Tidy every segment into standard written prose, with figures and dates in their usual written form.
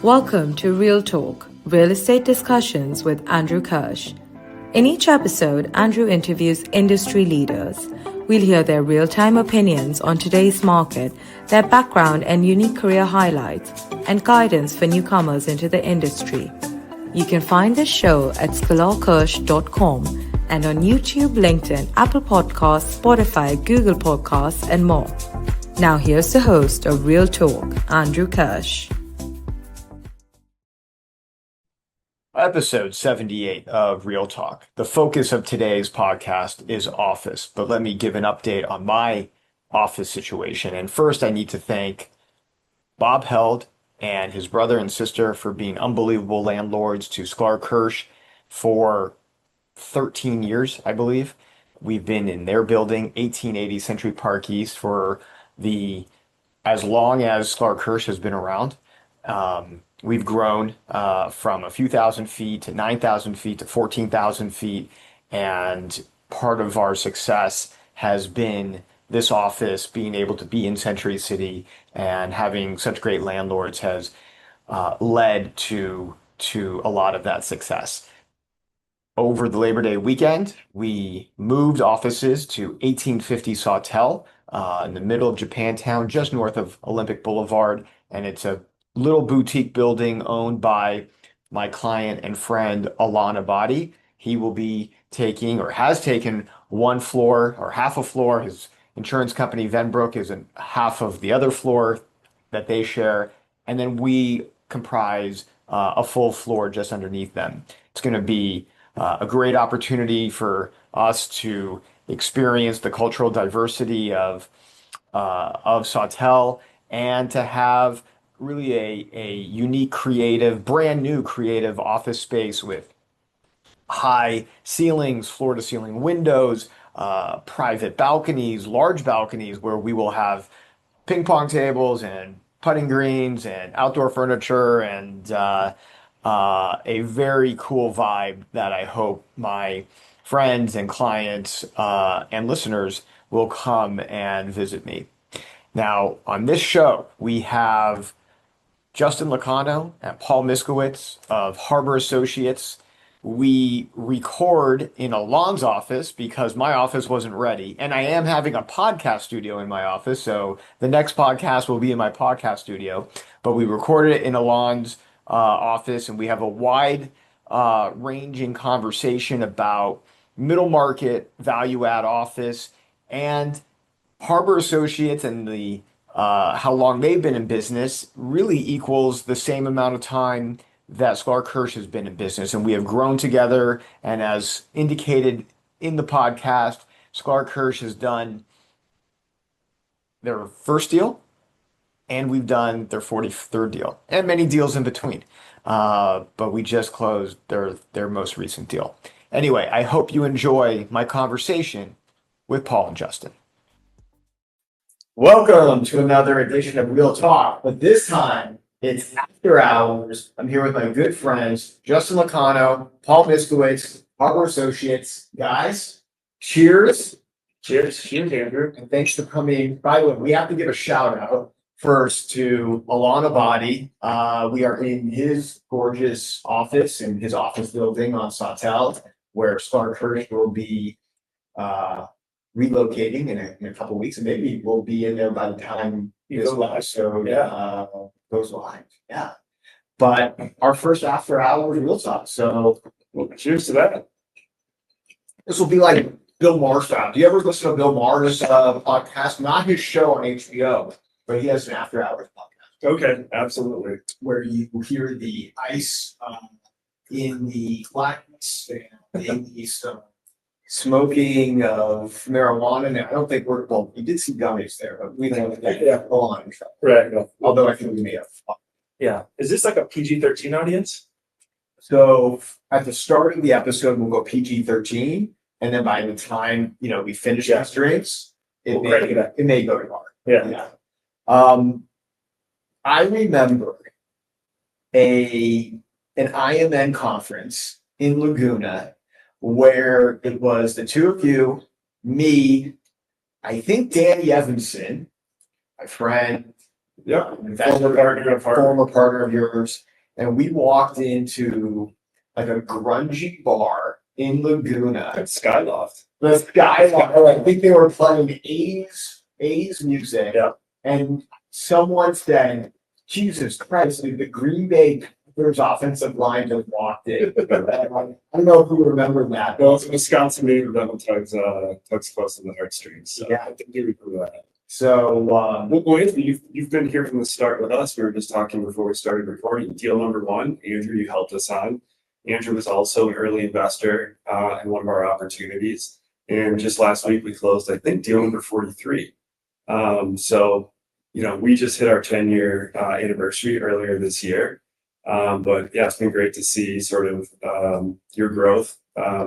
Welcome to Real Talk, Real Estate Discussions with Andrew Kirsh. In each episode, Andrew interviews industry leaders. We'll hear their real-time opinions on today's market, their background and unique career highlights, and guidance for newcomers into the industry. You can find this show at sklarkirsh.com and on YouTube, LinkedIn, Apple Podcasts, Spotify, Google Podcasts, and more. Now here's the host of Real Talk, Andrew Kirsh. Episode 78 of Real Talk. The focus of today's podcast is office, but let me give an update on my office situation. And first, I need to thank Bob Held and his brother and sister for being unbelievable landlords to Sklar Kirsh for 13 years, I believe. We've been in their building, 1880 Century Park East, for as long as Sklar Kirsh has been around. We've grown from a few thousand feet to 9,000 feet to 14,000 feet. And part of our success has been this office being able to be in Century City, and having such great landlords has led to a lot of that success. Over the Labor Day weekend, we moved offices to 1850 Sawtelle in the middle of Japantown, just north of Olympic Boulevard. And it's a little boutique building owned by my client and friend, Alana Body. He will be taking, or has taken, one floor or half a floor. His insurance company, Venbrook, is in half of the other floor that they share. And then we comprise a full floor just underneath them. It's going to be a great opportunity for us to experience the cultural diversity of Sawtelle, and to have really a unique, creative, brand new creative office space with high ceilings, floor to ceiling windows, private balconies, large balconies where we will have ping pong tables and putting greens and outdoor furniture, and a very cool vibe that I hope my friends and clients and listeners will come and visit me. Now, on this show, we have Justin Loiacono and Paul Miszkowicz of Harbor Associates. We record in Alon's office because my office wasn't ready, and I am having a podcast studio in my office, so the next podcast will be in my podcast studio. But we recorded it in Alon's office, and we have a wide ranging conversation about middle market value add office and Harbor Associates, and the how long they've been in business really equals the same amount of time that Sklar Kirsh has been in business. And we have grown together. And as indicated in the podcast, Sklar Kirsh has done their first deal, and we've done their 43rd deal, and many deals in between. But we just closed their most recent deal. Anyway, I hope you enjoy my conversation with Paul and Justin. Welcome to another edition of Real Talk, but this time it's after hours. I'm here with my good friends, Justin Loiacono, Paul Miszkowicz, Harbor Associates. Guys, cheers. Cheers, Andrew. And thanks for coming. By the way, we have to give a shout out first to Alana Body. We are in his gorgeous office, in his office building on Sawtelle, where Sklar Kirsh will be relocating in a couple of weeks, and maybe we'll be in there by the time this episode goes live. Yeah. But our first after hours Real Talk. So Cheers to that. this will be like Bill Maher style. Do you ever listen to Bill Maher's podcast? Not his show on HBO, but he has an after hours podcast. Okay, absolutely. Where you hear the ice in the blackness and in the smoking of marijuana. Now, I don't think we did see gummies there, but we don't go on. Right. No. Although I think we may have. Yeah. Is this like a PG-13 audience? So at the start of the episode, we'll go PG-13, and then by the time we finish these drinks, it may go to R. Yeah. I remember an IMN conference in Laguna where it was the two of you, me, I think Danny Evanson, my friend, Yep. Former partner of yours, and we walked into like a grungy bar in Laguna. Skyloft. The Sklar, I think they were playing A's music. Yeah. And someone said, Jesus Christ, the Green Bay Packers offensive line just walked in. I don't know if you remember that. Well, it's a Wisconsin native that tugs close to the heartstrings. So Yeah. I think you remember that. So, Well, Anthony, you've been here from the start with us. We were just talking before we started recording. Deal number one, Andrew, you helped us on. Andrew was also an early investor in one of our opportunities. And just last week we closed, I think, deal number 43. So, we just hit our 10-year anniversary earlier this year. But yeah, it's been great to see sort of your growth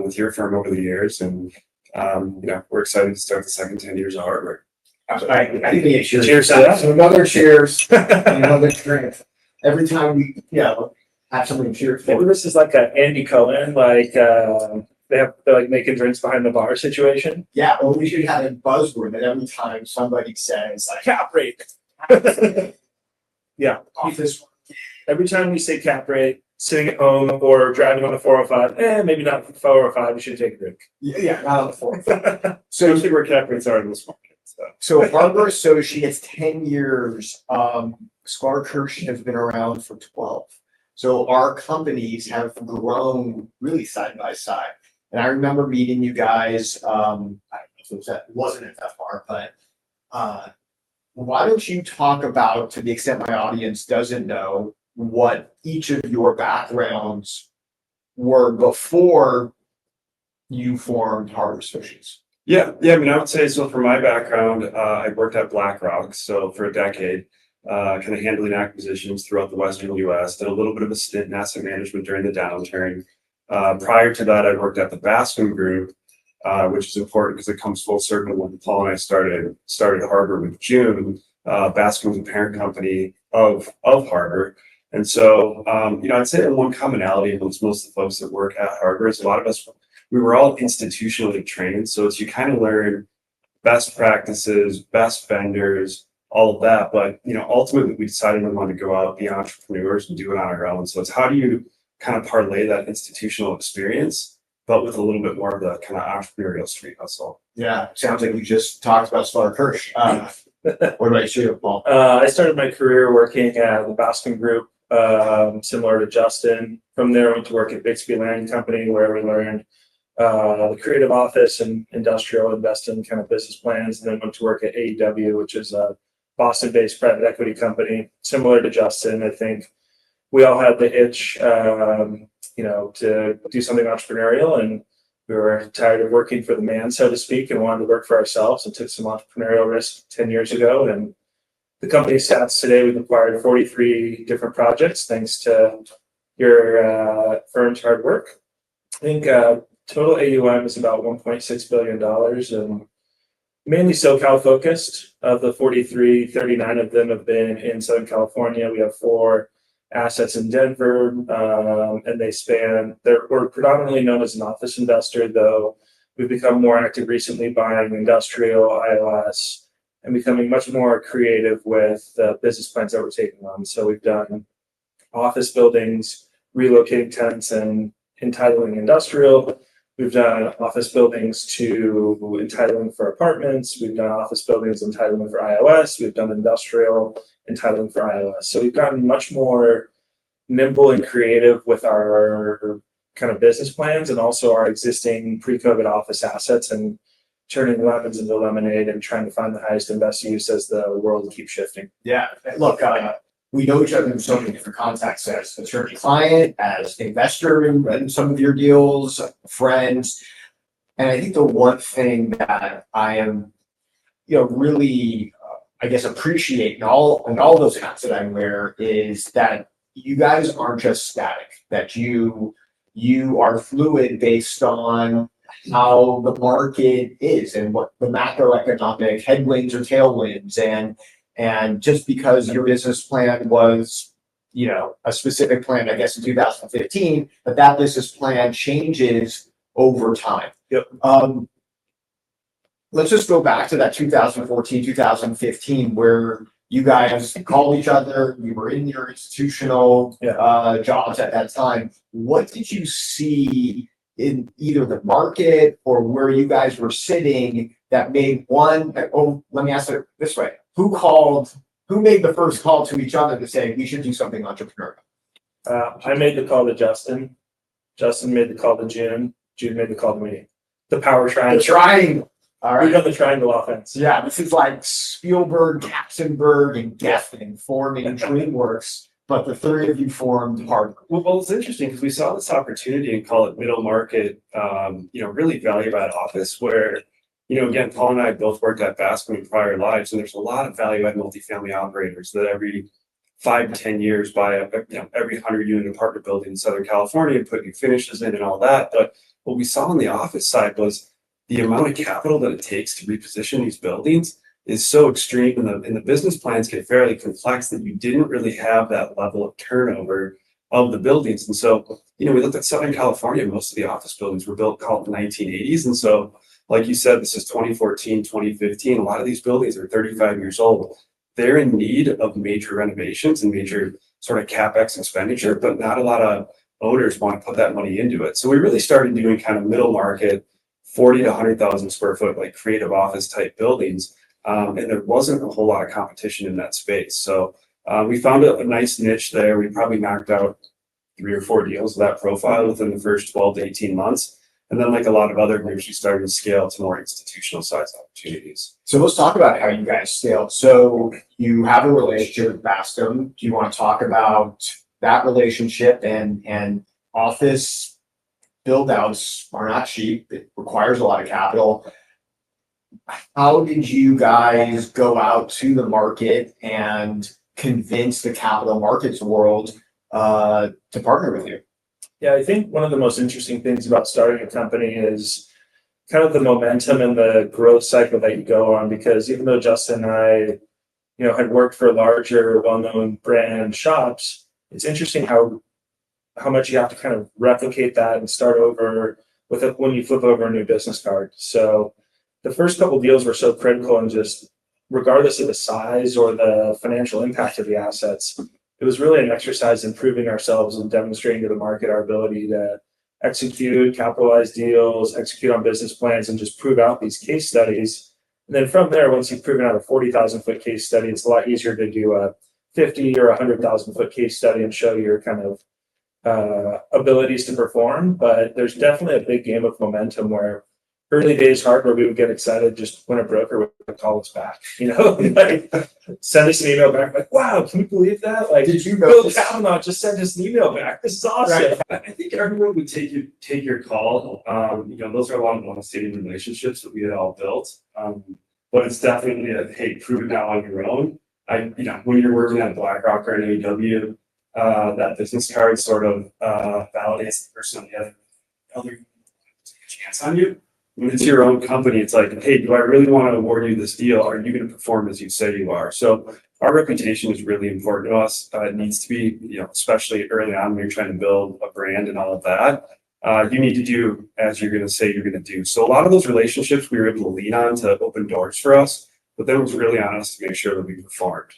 with your firm over the years. And, we're excited to start the second 10 years of hard work. I think Cheers to that. So another cheers, another drink. Every time we, have something to cheer Maybe for. this is like an Andy Cohen, they're like making drinks behind the bar situation. Yeah, well, we should have a buzzword that every time somebody says like Cap rate. Yeah. office. Every time we say cap rate, sitting at home or driving on the 405, maybe not 405, we should take a drink. Yeah, not on the floor. So So usually where cap rates are in this market. So Harbor Associates, 10 years, Sklar Kirsh has been around for 12. So our companies have grown really side by side. And I remember meeting you guys, I don't know if it wasn't that far, but why don't you talk about, to the extent my audience doesn't know, what each of your backgrounds were before you formed Harbor Associates? Yeah. I mean, I would say so. For my background, I worked at BlackRock, so for a decade, kind of handling acquisitions throughout the Western U.S. Did a little bit of a stint in asset management during the downturn. Prior to that, I worked at the Bascom Group, which is important because it comes full circle when Paul and I started Harbor with June. Bascom was a parent company of Harbor. And so, I'd say the one commonality amongst most of the folks that work at Harbor is a lot of us, we were all institutionally trained. So it's you kind of learn best practices, best vendors, all of that. But, ultimately we decided we wanted to go out, be entrepreneurs and do it on our own. So it's how do you kind of parlay that institutional experience, but with a little bit more of the kind of entrepreneurial street hustle. Yeah, sounds like we just talked about Sklar Kirsh. What about you, Paul? I started my career working at the Bascom Group, similar to Justin. From there, I went to work at Bixby Land Company, where we learned the creative office and industrial investing kind of business plans, and then went to work at AEW, which is a Boston-based private equity company. Similar to Justin, I think we all had the itch, to do something entrepreneurial, and we were tired of working for the man, so to speak, and wanted to work for ourselves, and took some entrepreneurial risk 10 years ago. And the company stats today, we've acquired 43 different projects, thanks to your firm's hard work. I think total AUM is about $1.6 billion, and mainly SoCal focused. Of the 43, 39 of them have been in Southern California. We have 4 assets in Denver, and we're predominantly known as an office investor, though we've become more active recently buying industrial, ILS, and becoming much more creative with the business plans that we're taking on. So we've done office buildings, relocating tenants and entitling industrial. We've done office buildings to entitling for apartments. We've done office buildings entitling for ILS. We've done industrial entitling for ILS. So we've gotten much more nimble and creative with our kind of business plans, and also our existing pre-COVID office assets, and turning lemons into lemonade and trying to find the highest and best use as the world keeps shifting. Yeah, look, we know each other in so many different contexts, as attorney client, as investor in some of your deals, friends. And I think the one thing that I am, really, I guess, appreciate in all those hats that I wear is that you guys aren't just static, that you are fluid based on how the market is and what the macroeconomic headwinds or tailwinds, and just because your business plan was, a specific plan, I guess, in 2015, but that business plan changes over time. Yep. Let's just go back to that 2014, 2015, where, you guys called each other, you were in your institutional jobs at that time. What did you see in either the market or where you guys were sitting that made let me ask it this way. Who made the first call to each other to say we should do something entrepreneurial? I made the call to Justin. Justin made the call to June. June made the call to me. The power triangle. The triangle. All We right. got the triangle offense. Yeah, this is like Spielberg, Katzenberg, and Geffen forming DreamWorks, but the three of you formed Hardware. Well, it's interesting because we saw this opportunity and call it middle market, really value add office where, again, Paul and I both worked at Bascom in prior lives, and there's a lot of value add multifamily operators that every 5 to 10 years buy up, every 100-unit apartment building in Southern California and put new finishes in and all that. But what we saw on the office side was the amount of capital that it takes to reposition these buildings is so extreme, and the business plans get fairly complex that you didn't really have that level of turnover of the buildings. And so, we looked at Southern California, most of the office buildings were built called the 1980s. And so, like you said, this is 2014, 2015. A lot of these buildings are 35 years old. They're in need of major renovations and major sort of CapEx expenditure, but not a lot of owners want to put that money into it. So we really started doing kind of middle market, 40 to 100,000 square foot, like creative office type buildings. And there wasn't a whole lot of competition in that space. So we found a nice niche there. We probably knocked out 3 or 4 deals of that profile within the first 12 to 18 months. And then, like a lot of other groups, we started to scale to more institutional size opportunities. So let's talk about how you guys scaled. So you have a relationship with Bascom. Do you want to talk about that relationship and office build outs are not cheap. It requires a lot of capital. How did you guys go out to the market and convince the capital markets world to partner with you? Yeah, I think one of the most interesting things about starting a company is kind of the momentum and the growth cycle that you go on, because even though Justin and I, had worked for larger, well-known brand shops, it's interesting how much you have to kind of replicate that and start over with it when you flip over a new business card. So the first couple deals were so critical, and just regardless of the size or the financial impact of the assets, it was really an exercise in proving ourselves and demonstrating to the market our ability to execute, capitalize deals, execute on business plans, and just prove out these case studies. And then from there, once you've proven out a 40,000 foot case study, it's a lot easier to do a 50 or 100,000 foot case study and show your kind of abilities to perform. But there's definitely a big game of momentum where early days hardware, we would get excited just when a broker would call us back, like send us an email back, like, wow, can you believe that? Like, Did you Bill notice? Kavanaugh just sent us an email back. This is awesome. Right. I think everyone would take your call. Those are a lot of long-standing relationships that we had all built. But it's definitely hey, prove it now on your own. When you're working at BlackRock or an AEW, that business card sort of validates the person on the other take a chance on you. When it's your own company, it's like, hey, do I really want to award you this deal? Are you going to perform as you say you are? So our reputation is really important to us. It needs to be, especially early on when you're trying to build a brand and all of that. You need to do as you're going to say you're going to do. So a lot of those relationships we were able to lean on to open doors for us, but then it was really on us to make sure that we performed.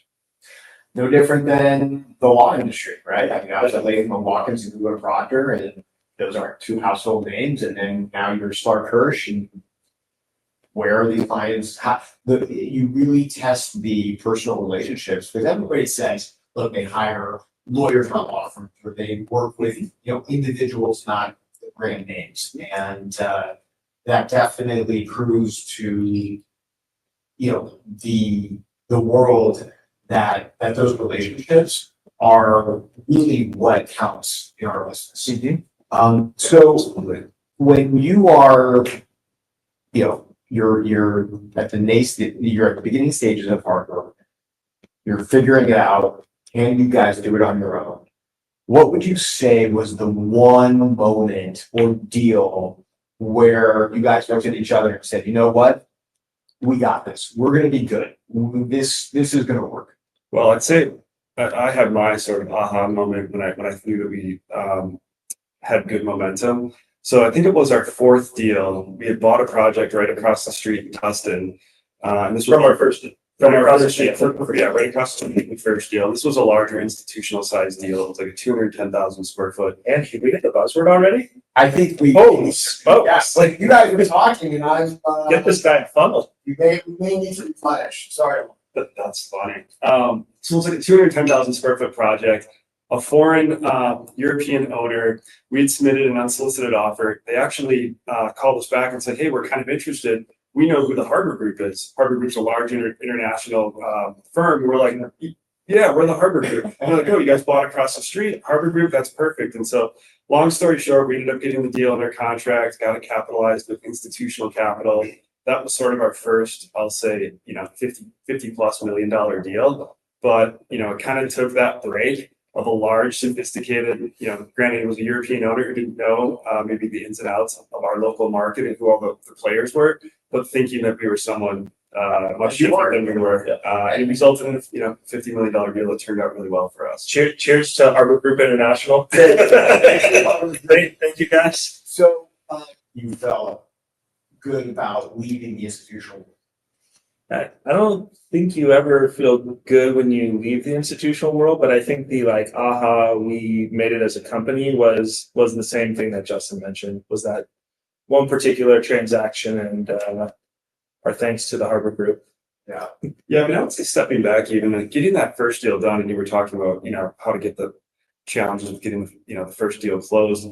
No different than the law industry, right? I mean, I was at Latham & Watkins and Goodwin Proctor, and those aren't two household names. And then now you're Sklar Kirsh, and where are the clients? You really test the personal relationships, because everybody says, look, they hire lawyers, not law firms, or they work with individuals, not brand names, and that definitely proves to the world that those relationships are really what counts in our business. Mm-hmm. So when you are, you're at the beginning stages of hard work, you're figuring it out, and you guys do it on your own. What would you say was the one moment or deal where you guys looked at each other and said, you know what? We got this. We're going to be good. This is going to work. Well, I'd say I had my sort of aha moment when I knew that we had good momentum. So I think it was our 4th deal. We had bought a project right across the street in Tustin. And this was From our first deal. From our first deal, right across the first deal. This was a larger institutional size deal. It was like a 210,000 square foot. And did we get the buzzword already? I think we. Holy smokes. Yeah, like you guys were talking and I've, Get this guy funneled. we may need to replenish, sorry. That's funny. So it was like a 210,000 square foot project. A foreign European owner, we had submitted an unsolicited offer. They actually called us back and said, hey, we're kind of interested. We know who the Harbor Group is. Harbor Group's a large international firm. And we're like, yeah, we're the Harbor Group. And they're like, oh, you guys bought across the street, Harbor Group, that's perfect. And so long story short, we ended up getting the deal under contract, got it capitalized with institutional capital. That was sort of our first, I'll say, 50 plus $1 million deal. But, it kind of took that break of a large, sophisticated, granted it was a European owner who didn't know maybe the ins and outs of our local market and who all the players were, but thinking that we were someone much different than we were. And it resulted in a $50 million deal that turned out really well for us. Cheers to Harbor Group International. Great, thank you guys. So, you felt good about leaving the institutional world. I don't think you ever feel good when you leave the institutional world, but I think the we made it as a company was the same thing that Justin mentioned, was that one particular transaction, and our thanks to the Harbor Group. Yeah, I mean, I would say stepping back, even like getting that first deal done, and you were talking about, how to get the challenges of getting, the first deal closed.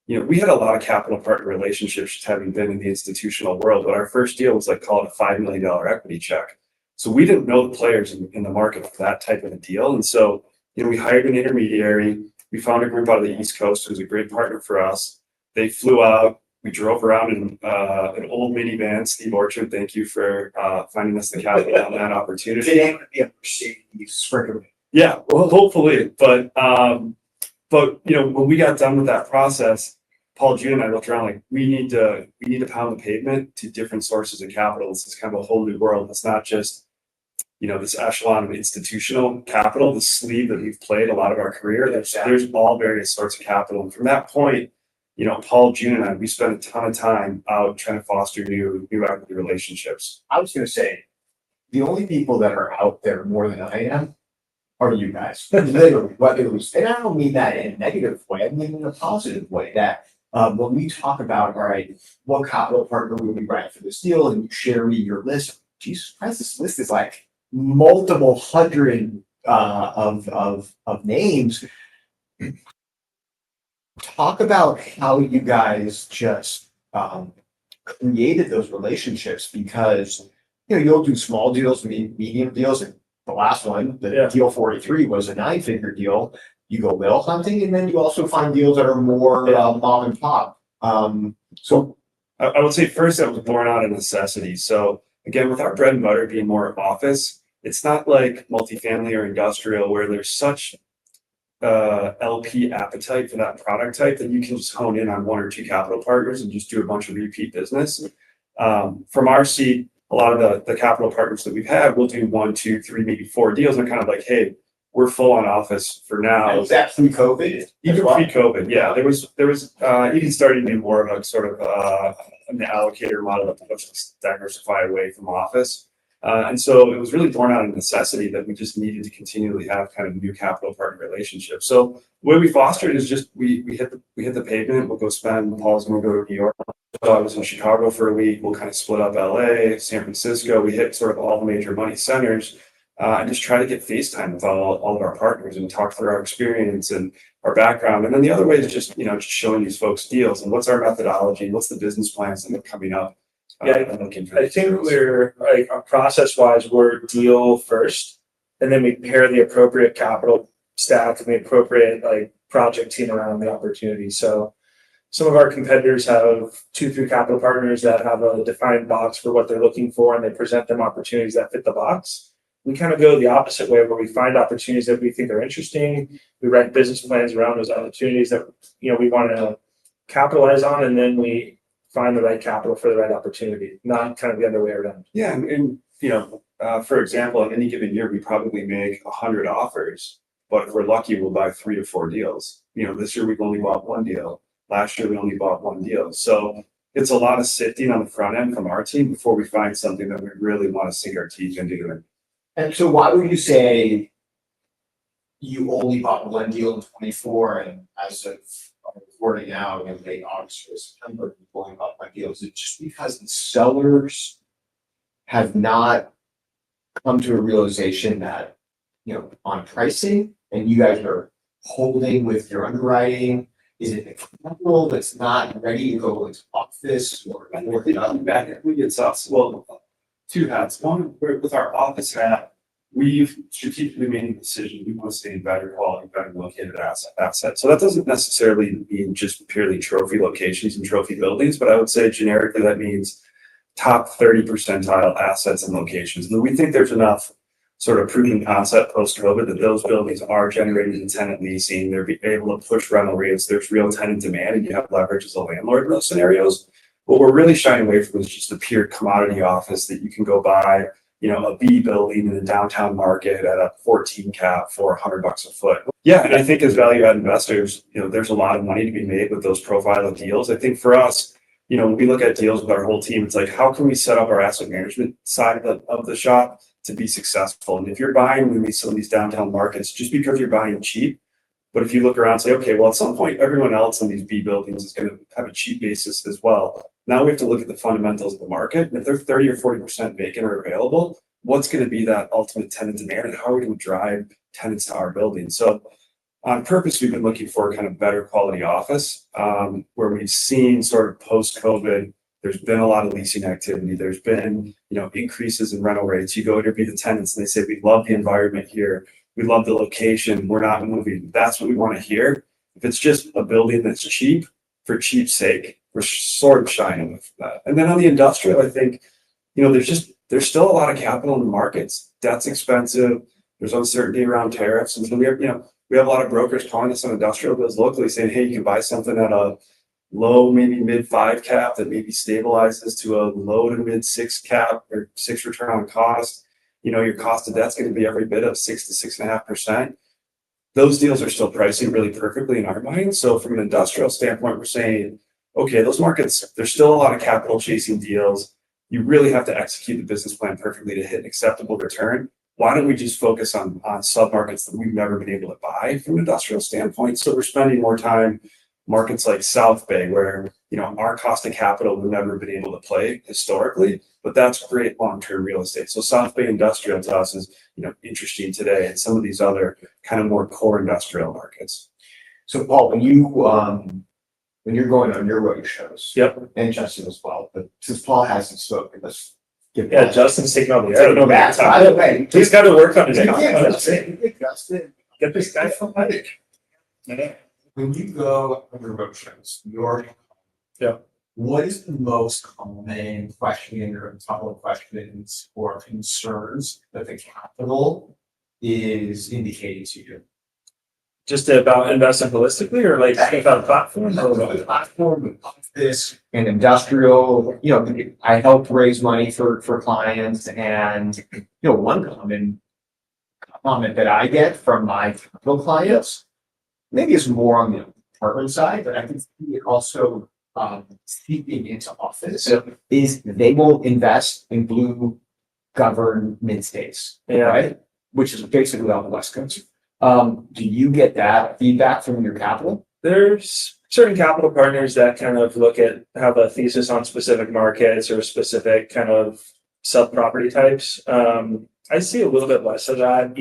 We had a lot of capital partner relationships having been in the institutional world, but our first deal was call it a $5 million equity check. So we didn't know the players in the market for that type of a deal. And so, we hired an intermediary. We found a group out of the East Coast who was a great partner for us. They flew out. We drove around in an old minivan. Steve Orchard, thank you for finding us the capital on that opportunity. It ain't gonna be a Mercedes Sprinter. Yeah, well, hopefully. But when we got done with that process, Paul, June, and I looked around like we need to pound the pavement to different sources of capital. This is kind of a whole new world. It's not just this echelon of institutional capital, the sleeve that we've played a lot of our career. There's all various sorts of capital, and from that point, Paul, June, and I, we spent a ton of time out trying to foster new equity relationships. I was gonna say, the only people that are out there more than I am are you guys. Literally, whether it was, and I don't mean that in a negative way, I mean in a positive way, that when we talk about, all right, what capital partner would be right for this deal, and you share me your list, Jesus Christ, this list is like multiple hundred of names. Talk about how you guys just created those relationships, because you'll do small deals, medium deals, and the last one, deal 43 was a 9-figure deal. You go whale hunting, and then you also find deals that are more mom and pop. So I would say first that was born out of necessity. So again, with our bread and butter being more office, it's not like multifamily or industrial where there's such LP appetite for that product type that you can just hone in on one or two capital partners and just do a bunch of repeat business. From our seat, a lot of the capital partners that we've had, we'll do 1, 2, 3, maybe 4 deals. And kind of like, hey, we're full on office for now. Was that pre-COVID? Even pre-COVID, yeah. There was even starting to be more of a sort of an allocator model that lets us diversify away from office. And so it was really born out of necessity that we just needed to continually have kind of new capital partner relationships. So the way we fostered is just we hit the pavement. We'll go spend. Paul's going to go to New York. So I was in Chicago for a week. We'll kind of split up LA, San Francisco. We hit sort of all the major money centers. And just try to get FaceTime with all of our partners and talk through our experience and our background. And then the other way is just, just showing these folks deals and what's our methodology, what's the business plans that are coming up. I think we're process-wise, we're deal first, and then we pair the appropriate capital stack and the appropriate project team around the opportunity. So some of our competitors have 2-3 capital partners that have a defined box for what they're looking for, and they present them opportunities that fit the box. We kind of go the opposite way, where we find opportunities that we think are interesting. We write business plans around those opportunities that we want to capitalize on, and then we find the right capital for the right opportunity, not kind of the other way around. Yeah, and for example, in any given year, we probably make 100 offers, but if we're lucky, we'll buy 3 to 4 deals. This year we've only bought 1 deal. Last year we only bought 1 deal. So it's a lot of sifting on the front end from our team before we find something that we really want to sink our teeth into And so why would you say you only bought one deal in 24 and as of recording now, in late August or September, you've only bought one deal? Is it just because the sellers have not come to a realization that, on pricing and you guys are holding with your underwriting? Is it the capital that's not ready to go into office or? It's us. Well, two hats. One, with our office hat, we've strategically made a decision. We want to stay in better quality, better located asset. So that doesn't necessarily mean just purely trophy locations and trophy buildings, but I would say generically that means top 30 percentile assets and locations. And we think there's enough sort of proven concept post-COVID that those buildings are generating tenant leasing. They're able to push rental rates. There's real tenant demand, and you have leverage as a landlord in those scenarios. What we're really shying away from is just a pure commodity office that you can go buy, a B building in the downtown market at a 14 cap for $100 a foot. Yeah, and I think as value add investors, there's a lot of money to be made with those profile of deals. I think for us, when we look at deals with our whole team, it's like, how can we set up our asset management side of the shop to be successful? And if you're buying in some of these downtown markets, just because you're buying cheap, but if you look around and say, okay, well, at some point, everyone else in these B buildings is going to have a cheap basis as well. Now we have to look at the fundamentals of the market. And if they're 30 or 40% vacant or available, what's going to be that ultimate tenant demand, and how are we going to drive tenants to our building? So on purpose, we've been looking for kind of better quality office, where we've seen sort of post-COVID, there's been a lot of leasing activity. There's been, increases in rental rates. You go interview the tenants and they say, we love the environment here. We love the location. We're not moving. That's what we want to hear. If it's just a building that's cheap for cheap's sake, we're sort of shying away from that. And then on the industrial, I think, there's still a lot of capital in the markets. Debt's expensive. There's uncertainty around tariffs. And so we have a lot of brokers calling us on industrial deals locally saying, hey, you can buy something at a low, maybe mid 5 cap that maybe stabilizes to a low to mid 6 cap or 6 return on cost. Your cost of debt's going to be every bit of 6 to 6.5%. Those deals are still pricing really perfectly in our mind. So from an industrial standpoint, we're saying, okay, those markets, there's still a lot of capital chasing deals. You really have to execute the business plan perfectly to hit an acceptable return. Why don't we just focus on submarkets that we've never been able to buy from an industrial standpoint? So we're spending more time markets like South Bay, where our cost of capital we've never been able to play historically, but that's great long-term real estate. So South Bay industrial to us is interesting today, and some of these other kind of more core industrial markets. So Paul, when you're going on your road shows, Yep. and Justin as well, but since Paul hasn't spoken, let's give. Yeah, Justin's taking all the air. By the way, He's got to work on his. Justin, Get this guy from Mike. when you go on your road shows, Yeah. what is the most common question or couple of questions or concerns that the capital is indicating to you? Just about investing holistically, or like about a platform? The platform, this and industrial, I help raise money for clients, and one comment that I get from my capital clients, maybe it's more on the apartment side, but I can see it also seeping into office, is they will invest in blue government states, right? Which is basically on the West Coast. Do you get that feedback from your capital? There's certain capital partners that kind of have a thesis on specific markets or specific kind of sub property types. I see a little bit less of that.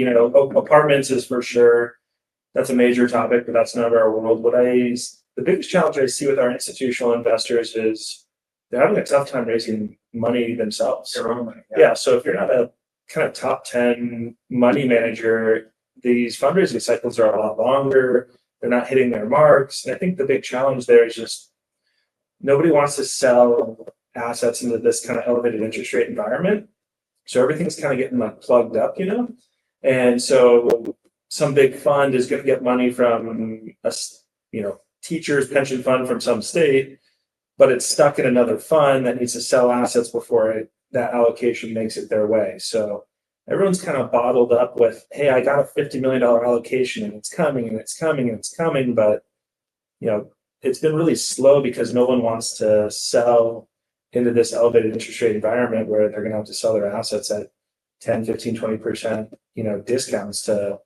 Apartments is for sure, that's a major topic, but that's not our world. The biggest challenge I see with our institutional investors is they're having a tough time raising money themselves. Their own money. Yeah. So if you're not a kind of top 10 money manager, these fundraising cycles are a lot longer. They're not hitting their marks. And I think the big challenge there is just nobody wants to sell assets into this kind of elevated interest rate environment. So everything's kind of getting plugged up, And so some big fund is going to get money from a, teacher's pension fund from some state, but it's stuck in another fund that needs to sell assets before that allocation makes it their way. So everyone's kind of bottled up with, hey, I got a $50 million allocation and it's coming and it's coming and it's coming. But, it's been really slow because no one wants to sell into this elevated interest rate environment where they're going to have to sell their assets at 10, 15, 20%, discounts to,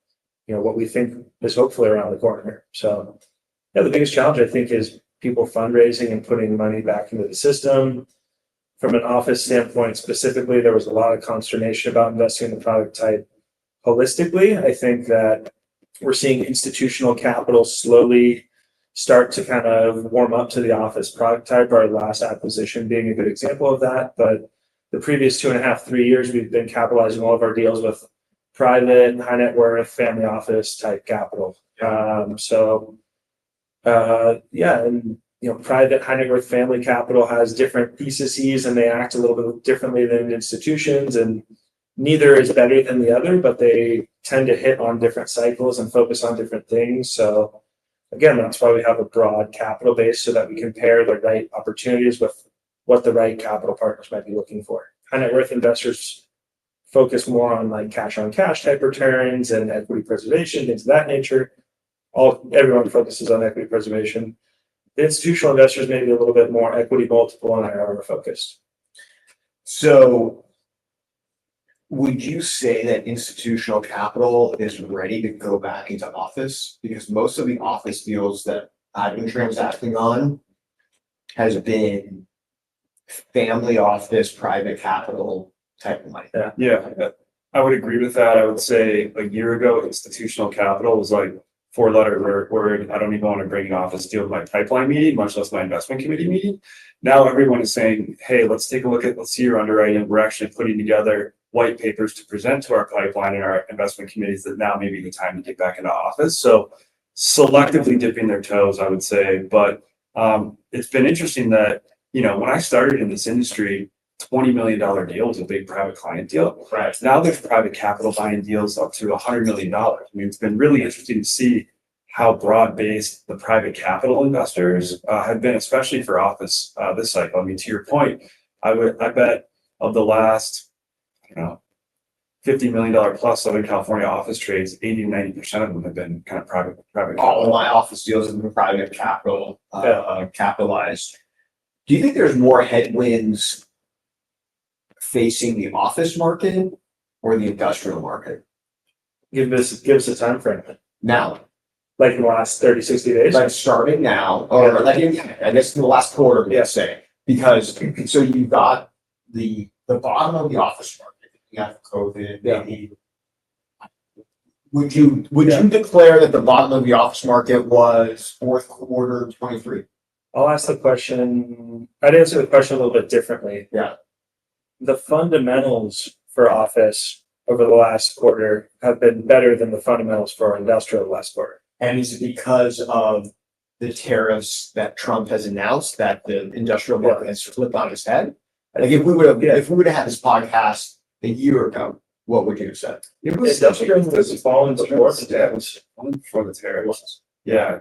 what we think is hopefully around the corner. So yeah, the biggest challenge I think is people fundraising and putting money back into the system. From an office standpoint specifically, there was a lot of consternation about investing in the product type holistically. I think that we're seeing institutional capital slowly start to kind of warm up to the office product type, our last acquisition being a good example of that. But the previous 2.5, 3 years, we've been capitalizing all of our deals with private, high net worth, family office type capital. Private high net worth family capital has different theses and they act a little bit differently than institutions, and neither is better than the other, but they tend to hit on different cycles and focus on different things. So again, that's why we have a broad capital base, so that we can pair the right opportunities with what the right capital partners might be looking for. High net worth investors focus more on like cash on cash type returns and equity preservation, things of that nature. Everyone focuses on equity preservation. The institutional investors may be a little bit more equity multiple and IRR focused. So would you say that institutional capital is ready to go back into office? Because most of the office deals that I've been transacting on has been family office, private capital type of money. Yeah, I would agree with that. I would say a year ago, institutional capital was like 4-letter word. I don't even want to bring an office deal to my pipeline meeting, much less my investment committee meeting. Now everyone is saying, hey, let's take a look let's see your underwriting. We're actually putting together white papers to present to our pipeline and our investment committees that now may be the time to get back into office. So selectively dipping their toes, I would say. But it's been interesting that, when I started in this industry, $20 million deal was a big private client deal. Right. Now there's private capital buying deals up to $100 million. I mean, it's been really interesting to see how broad-based the private capital investors have been, especially for office this cycle. I mean, to your point, I bet of the last, $50 million plus Southern California office trades, 80 to 90% of them have been kind of private capital. All of my office deals have been private capital capitalized. Do you think there's more headwinds facing the office market or the industrial market? Give us a time frame. Now, Like in the last 30, 60 days? like starting now, or like I guess in the last quarter, let's say, because so you've got the bottom of the office market, you have COVID, maybe. Would you declare that the bottom of the office market was fourth quarter 23? I'll ask the question. I'd answer the question a little bit differently. Yeah. The fundamentals for office over the last quarter have been better than the fundamentals for industrial last quarter. And is it because of the tariffs that Trump has announced that the industrial market has flipped on its head? Like if we would have had this podcast a year ago, what would you have said? It was Industrial has fallen before the tariffs. Before the tariffs. Yeah.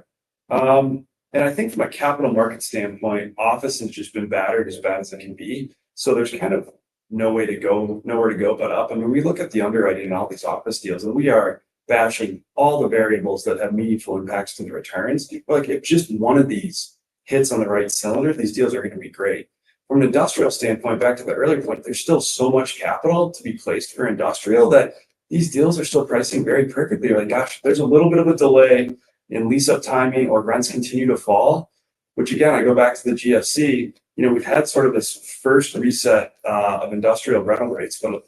And I think from a capital market standpoint, office has just been battered as bad as it can be. So there's kind of nowhere to go but up. I mean, we look at the underwriting in all these office deals, and we are bashing all the variables that have meaningful impacts to the returns. Like if just one of these hits on the right cylinder, these deals are going to be great. From an industrial standpoint, back to the earlier point, there's still so much capital to be placed for industrial that these deals are still pricing very perfectly. You're like, gosh, there's a little bit of a delay in lease up timing or rents continue to fall, which again, I go back to the GFC, we've had sort of this first reset of industrial rental rates, but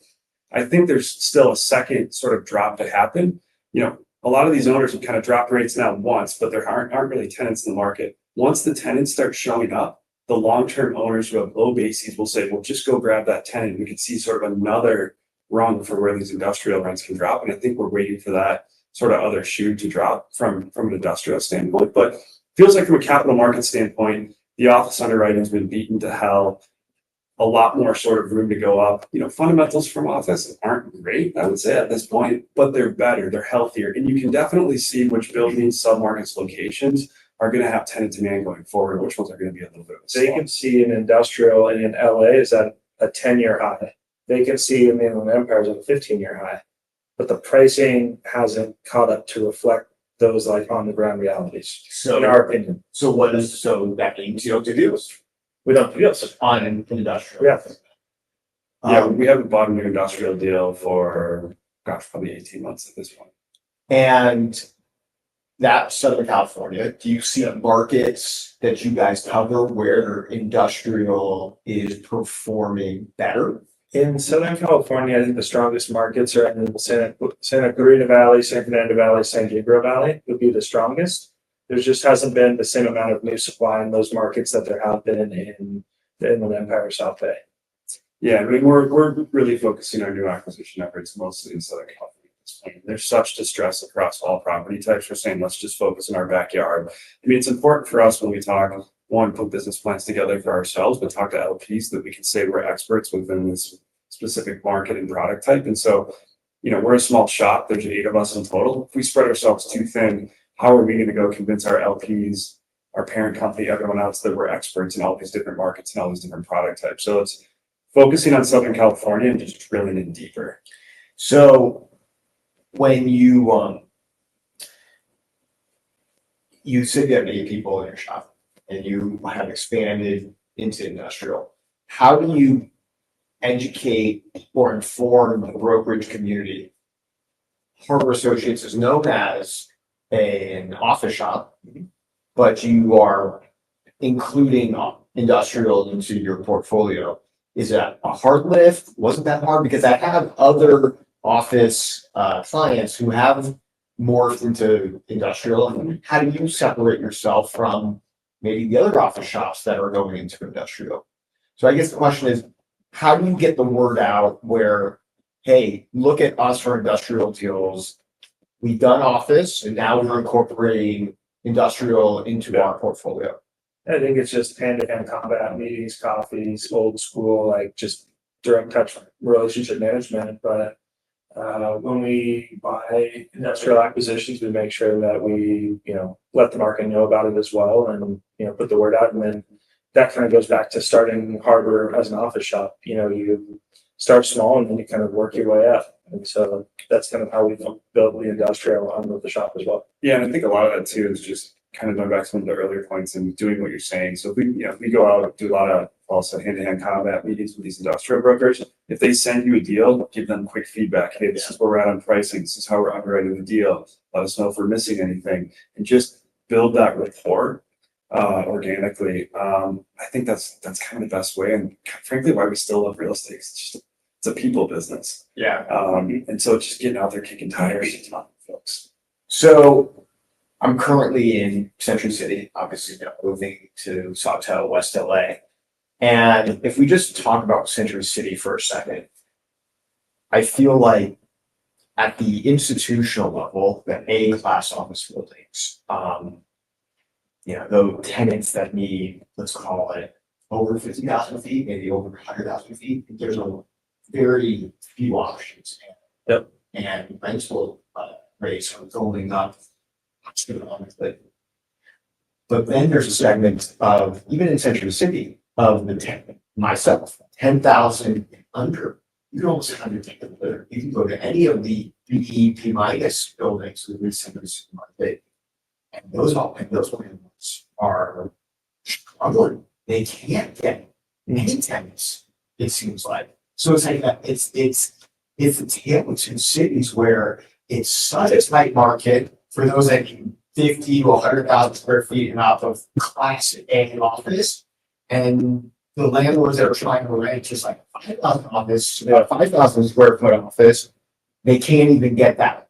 I think there's still a second sort of drop to happen. A lot of these owners have kind of dropped rates now once, but there aren't really tenants in the market. Once the tenants start showing up, the long-term owners who have low bases will say, well, just go grab that tenant. We can see sort of another rung for where these industrial rents can drop. And I think we're waiting for that sort of other shoe to drop from an industrial standpoint. But feels like from a capital market standpoint, the office underwriting has been beaten to hell. A lot more sort of room to go up. Fundamentals from office aren't great, I would say at this point, but they're better, they're healthier. And you can definitely see which buildings, submarkets, locations are going to have tenant demand going forward, which ones are going to be a little bit of a slump. Vacancy in industrial and in LA is at a 10-year high. Vacancy in the Inland Empire is at a 15-year high. But the pricing hasn't caught up to reflect those like on the ground realities, So in our opinion. So that means you don't do deals We don't do deals. on industrial. Yeah. Yeah, we haven't bought a new industrial deal for, gosh, probably 18 months at this point. And that's Southern California. Do you see markets that you guys cover where industrial is performing better? In Southern California, I think the strongest markets are in the Santa Clarita Valley, San Fernando Valley, San Gabriel Valley would be the strongest. There just hasn't been the same amount of new supply in those markets that there have been in the Inland Empire South Bay. Yeah, I mean, we're really focusing our new acquisition efforts mostly in Southern California at this point. There's such distress across all property types. We're saying, let's just focus in our backyard. I mean, it's important for us when we talk, one, put business plans together for ourselves, but talk to LPs that we can say we're experts within this specific market and product type. And so, you know, we're a small shop. There's 8 of us in total. If we spread ourselves too thin, how are we going to go convince our LPs, our parent company, everyone else that we're experts in all these different markets and all these different product types? So it's focusing on Southern California and just drilling in deeper. So when you said you have 8 people in your shop and you have expanded into industrial, how do you educate or inform the brokerage community? Harbor Associates is known as an office shop, but you are including industrial into your portfolio. Is that a hard lift? Wasn't that hard? Because I have other office clients who have morphed into industrial. And how do you separate yourself from maybe the other office shops that are going into industrial? So I guess the question is, how do you get the word out where, hey, look at us for industrial deals. We've done office and now we're incorporating industrial into our portfolio. I think it's just hand-to-hand combat, meetings, coffees, old school, like just direct touch relationship management. But when we buy industrial acquisitions, we make sure that we, let the market know about it as well and, put the word out. And then that kind of goes back to starting Harbor as an office shop. You start small and then you kind of work your way up. And so that's kind of how we built the industrial under the shop as well. Yeah, and I think a lot of that too is just kind of going back to some of the earlier points and doing what you're saying. So if we go out and do a lot of also hand-to-hand combat meetings with these industrial brokers. If they send you a deal, give them quick feedback. Hey, this is where we're at on pricing. This is how we're underwriting the deal. Let us know if we're missing anything, and just build that rapport organically. I think that's kind of the best way, and frankly, why we still love real estate. It's a people business. Yeah. And so it's just getting out there, kicking tires, and talking to folks. So I'm currently in Century City, obviously moving to Sawtelle, West LA. And if we just talk about Century City for a second, I feel like at the institutional level, the A-class office buildings, the tenants that need, let's call it, over 50,000 feet, maybe over 100,000 feet, there's a very few options. Yep. And rental rates are going up. But then there's a segment of, even in Century City, of the 10,000 under. You can almost undertake it. You can go to any of the BEP minus buildings within Century City market, and those landlords are struggling. They can't get any tenants, it seems like. So it's like it's the tale of two cities where it's such a tight market for those that need 50 to 100,000 square feet and off of class A office, and the landlords that are trying to rent just like 5,000 office, 5,000 square foot office, they can't even get that.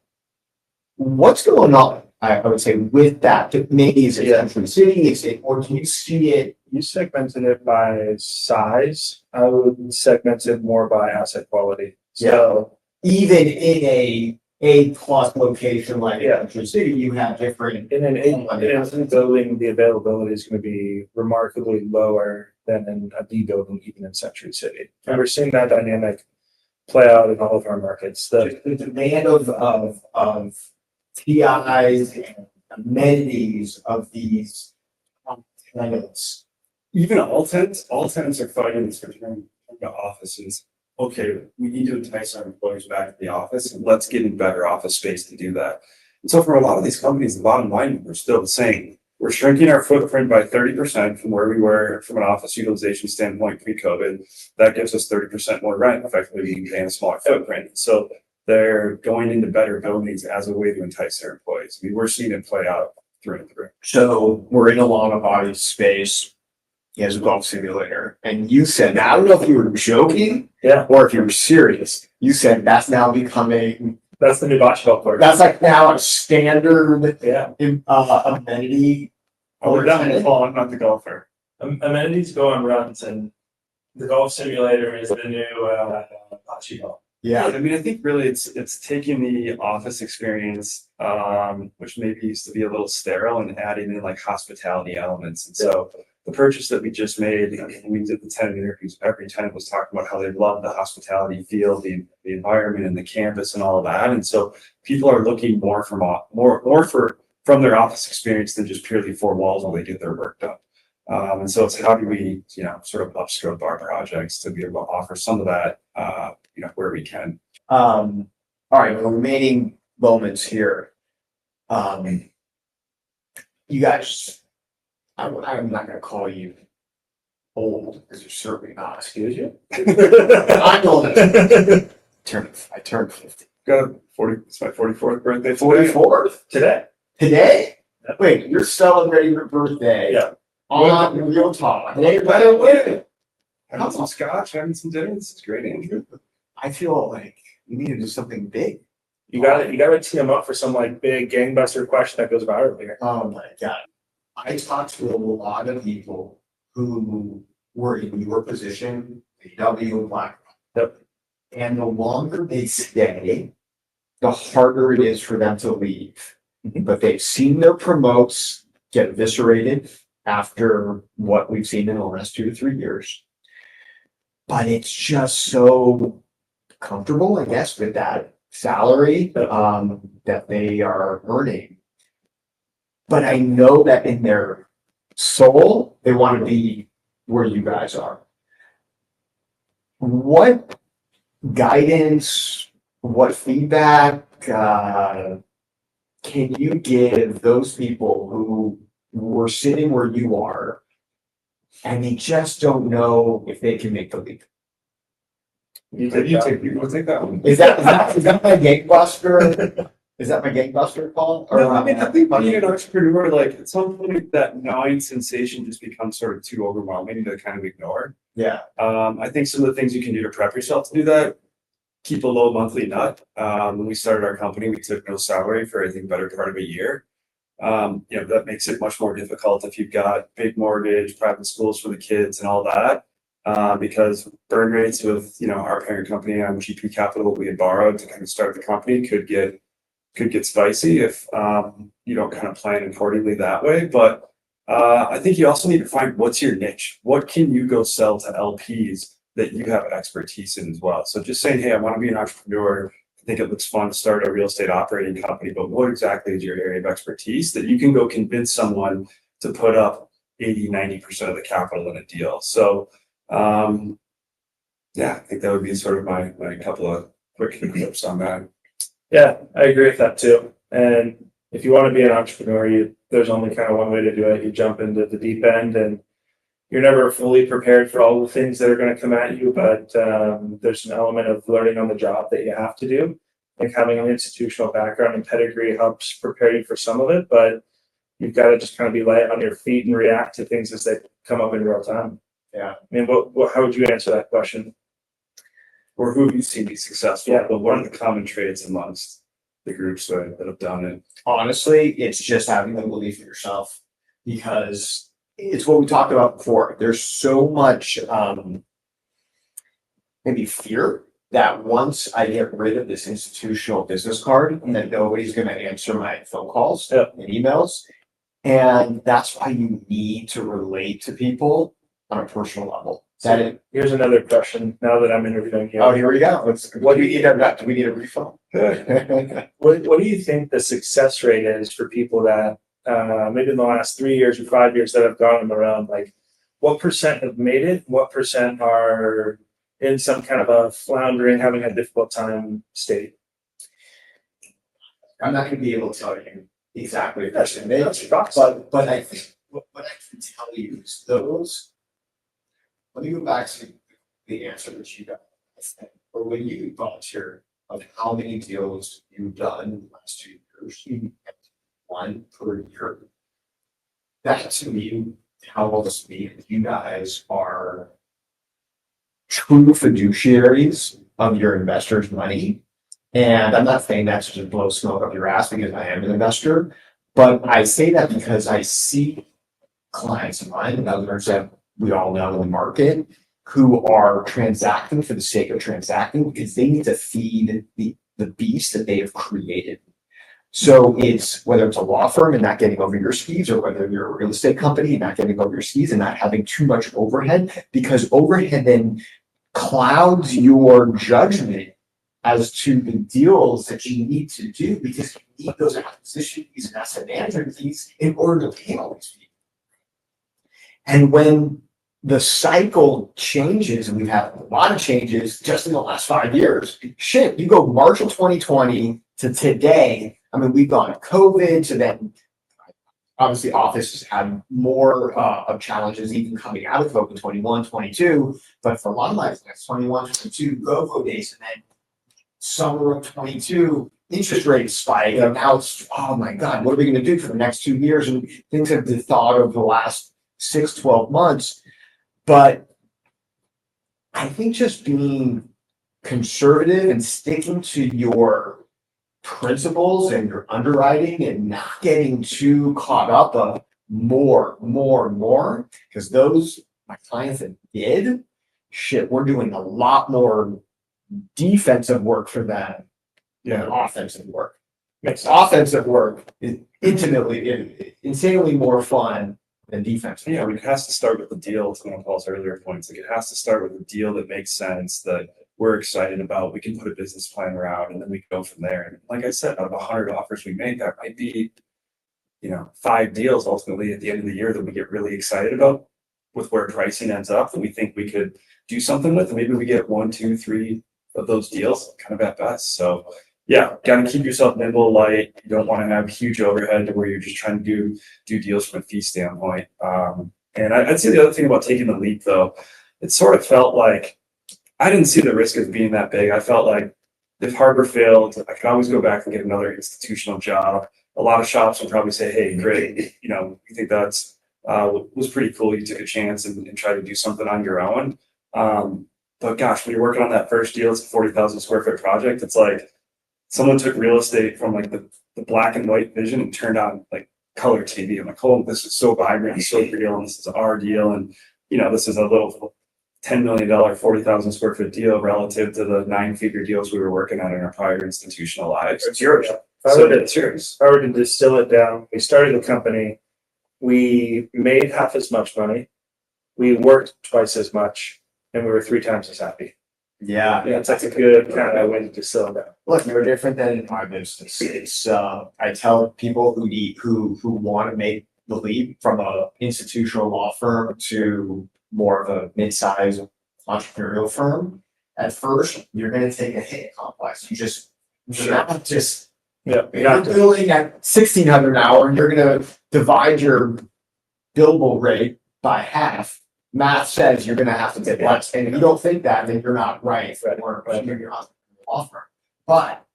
What's going on? I would say with that, maybe is it Century City, or can you see it? You segmented it by size. I would segment it more by asset quality. So even in a plus location like Century City, you have different. In an A building, the availability is going to be remarkably lower than in a B building, even in Century City. And we're seeing that dynamic play out in all of our markets. The demand of TIs and amenities of these tenants. Even all tenants are fighting this return to offices. Okay, we need to entice our employees back to the office, and let's get in better office space to do that. And so for a lot of these companies, the bottom line is still the same. We're shrinking our footprint by 30% from where we were from an office utilization standpoint pre-COVID. That gives us 30% more rent, effectively being paying a smaller footprint. So they're going into better buildings as a way to entice their employees. I mean, we're seeing it play out through and through. So we're in a long body space. He has a golf simulator. And you said, now I don't know if you were joking or if you were serious. You said that's now becoming, That's the new bocce court. that's like now a standard Yeah. amenity. Oh, that one, Paul, I'm not the golfer. Amenities go on runs, and the golf simulator is the new bocce ball. Yeah. I mean, I think really it's taking the office experience, which maybe used to be a little sterile, and adding in like hospitality elements. And so the purchase that we just made, we did the tenant interviews. Every tenant was talking about how they love the hospitality feel, the environment, and the campus, and all of that. And so people are looking more from their office experience than just purely four walls while they get their work done. And so it's how do we, sort of upscope our projects to be able to offer some of that, where we can. All right, the remaining moments here. You guys, I'm not gonna call you old, because you're certainly not. Excuse you? I'm old. I turned 50. Got 40. It's my 44th birthday. Today. 44th? Today. Today? Wait, you're celebrating your birthday? Yeah. On Real Talk. Today, by the way. Having some scotch, having some dinner. This is great, Andrew. I feel like we need to do something big. You got to tee them up for some like big gangbuster question that goes viral here. Oh my God. I talked to a lot of people who were in your position, W and BlackRock. Yep. And the longer they stay, the harder it is for them to leave. Mhm. But they've seen their promotes get eviscerated after what we've seen in the last 2 to 3 years. But it's just so comfortable, I guess, with that salary that they are earning. But I know that in their soul, they want to be where you guys are. What guidance, what feedback can you give those people who were sitting where you are and they just don't know if they can make the leap? You want to take that one? Is that my gangbuster? Is that my gangbuster call? No, I mean, I think being an entrepreneur, like at some point, that gnawing sensation just becomes sort of too overwhelming to kind of ignore. Yeah. I think some of the things you can do to prep yourself to do that, keep a low monthly nut. When we started our company, we took no salary for I think better part of a year. That makes it much more difficult if you've got big mortgage, private schools for the kids, and all that. Because burn rates with our parent company on GP capital we had borrowed to kind of start the company could get spicy if you don't kind of plan accordingly that way. But I think you also need to find what's your niche. What can you go sell to LPs that you have expertise in as well? So just saying, hey, I want to be an entrepreneur. I think it looks fun to start a real estate operating company, but what exactly is your area of expertise that you can go convince someone to put up 80-90% of the capital in a deal? So I think that would be sort of my couple of quick tips on that. Yeah, I agree with that too. And if you want to be an entrepreneur, there's only kind of one way to do it. You jump into the deep end, and you're never fully prepared for all the things that are going to come at you. But there's an element of learning on the job that you have to do. Like having an institutional background and pedigree helps prepare you for some of it, but you've got to just kind of be light on your feet and react to things as they come up in real time. Yeah. I mean, how would you answer that question? Or who have you seen be successful? Yeah. But what are the common traits amongst the groups that have done it? Honestly, it's just having the belief in yourself, because it's what we talked about before. There's so much maybe fear that once I get rid of this institutional business card, that nobody's going to answer my phone calls and emails. And that's why you need to relate to people on a personal level. Here's another question now that I'm interviewing you. Oh, here we go. What do we need? Do we need a refill? What do you think the success rate is for people that maybe in the last 3 years or 5 years that have gone around? Like, what percent have made it? What percent are in some kind of a floundering, having a difficult time state? I'm not going to be able to tell you, exactly. That's But I think what I can tell you is those, let me go back to the answer that you got. Or when you volunteer of how many deals you've done in the last 2 years, one per year. That to me tells me that you guys are true fiduciaries of your investors' money. And I'm not saying that to just blow smoke up your ass because I am an investor, but I say that because I see clients of mine and others that we all know in the market who are transacting for the sake of transacting because they need to feed the beast that they have created. So it's whether it's a law firm and not getting over your skis, or whether you're a real estate company and not getting over your skis and not having too much overhead, because overhead then clouds your judgment as to the deals that you need to do, because you need those acquisition fees and asset management fees in order to pay all these fees. And when the cycle changes, and we've had a lot of changes just in the last 5 years, shit, you go March of 2020 to today. I mean, we've gone COVID to then, obviously office has had more of challenges even coming out of COVID 21, 22, but for a lot of life, that's 21, 22 go days, and then summer of 22, interest rates spike, and now it's, oh my God, what are we going to do for the next 2 years? And things have been thought of the last 6, 12 months. But I think just being conservative and sticking to your principles and your underwriting and not getting too caught up of more, because those, my clients that did, shit, we're doing a lot more defensive work for them than offensive work. Makes offensive work is insanely more fun than defensive. Yeah, it has to start with the deal. To one of Paul's earlier points, like it has to start with a deal that makes sense, that we're excited about. We can put a business plan around, and then we go from there. And like I said, out of 100 offers we make, that might be, 5 deals ultimately at the end of the year that we get really excited about with where pricing ends up that we think we could do something with. And maybe we get 1, 2, 3 of those deals kind of at best. So yeah, got to keep yourself nimble, light. You don't want to have huge overhead to where you're just trying to do deals from a fee standpoint. And I'd say the other thing about taking the leap, though, it sort of felt like I didn't see the risk as being that big. I felt like if Harbor failed, I could always go back and get another institutional job. A lot of shops would probably say, "Hey, great, you think that's was pretty cool. You took a chance and tried to do something on your own." But gosh, when you're working on that first deal, it's a 40,000 square foot project. It's like someone took real estate from like the black and white vision and turned on like color TV. I'm like, oh, this is so vibrant, so real, and this is our deal. And this is a little $10 million, 40,000 square foot deal relative to the 9-figure deals we were working on in our prior institutional lives. It's yours. It's yours. If I were to distill it down, we started the company, we made half as much money, we worked twice as much, and we were 3 times as happy. Yeah. It's like a good kind of way to distill it down. Look, no different than in my business. It's I tell people who want to make the leap from a institutional law firm to more of a mid-sized entrepreneurial firm. At first, you're going to take a hit complex. You're not just you're billing at 1,600 an hour, and you're going to divide your billable rate by half. Math says you're going to have to get less, and if you don't think that, then you're not right for you're not law firm. But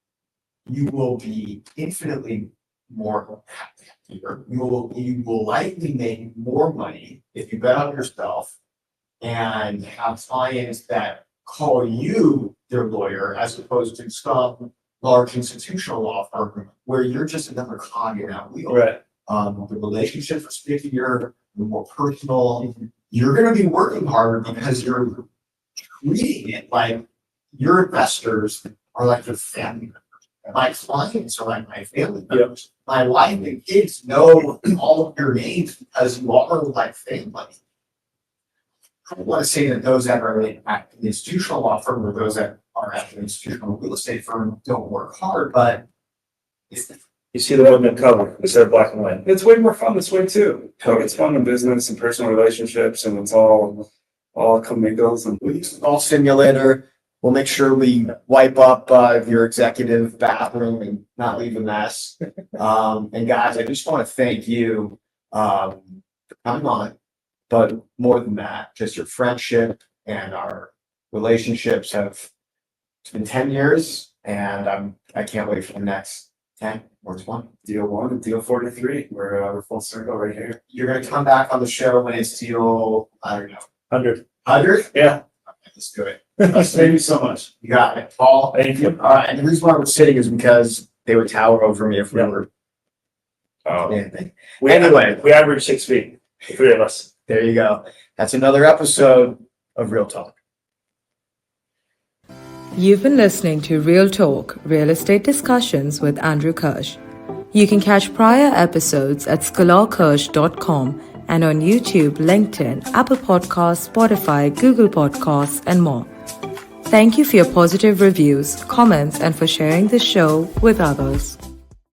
you will be infinitely more happier. You will likely make more money if you bet on yourself and have clients that call you their lawyer as opposed to some large institutional law firm where you're just another cog in that wheel. Right. The relationships are stickier, the more personal. You're going to be working harder because you're treating it like your investors are like your family members. My clients are like my family members. My wife and kids know all of your names because you are like family. I don't want to say that those that are at an institutional law firm or those that are at an institutional real estate firm don't work hard, but You see the women cover instead of black and white. It's way more fun this way too. It's fun in business and personal relationships, and it's all commingles and we use a golf simulator. We'll make sure we wipe up your executive bathroom and not leave a mess. And guys, I just want to thank you for coming on. But more than that, just your friendship and our relationships it's been 10 years, and I can't wait for the next 10 or 20. Deal 1 and deal 43. We're full circle right here. You're going to come back on the show when it's deal, I don't know, 100. 100? Yeah. Let's do it. Thank you so much. You got it. Paul. Thank you. And the reason why we're sitting is because they would tower over me if we were. Anything. Anyway, We average 6 feet, the three of us. there you go. That's another episode of Real Talk. You've been listening to Real Talk, Real Estate Discussions with Andrew Kirsh. You can catch prior episodes at sklarkirsh.com and on YouTube, LinkedIn, Apple Podcasts, Spotify, Google Podcasts, and more. Thank you for your positive reviews, comments, and for sharing this show with others.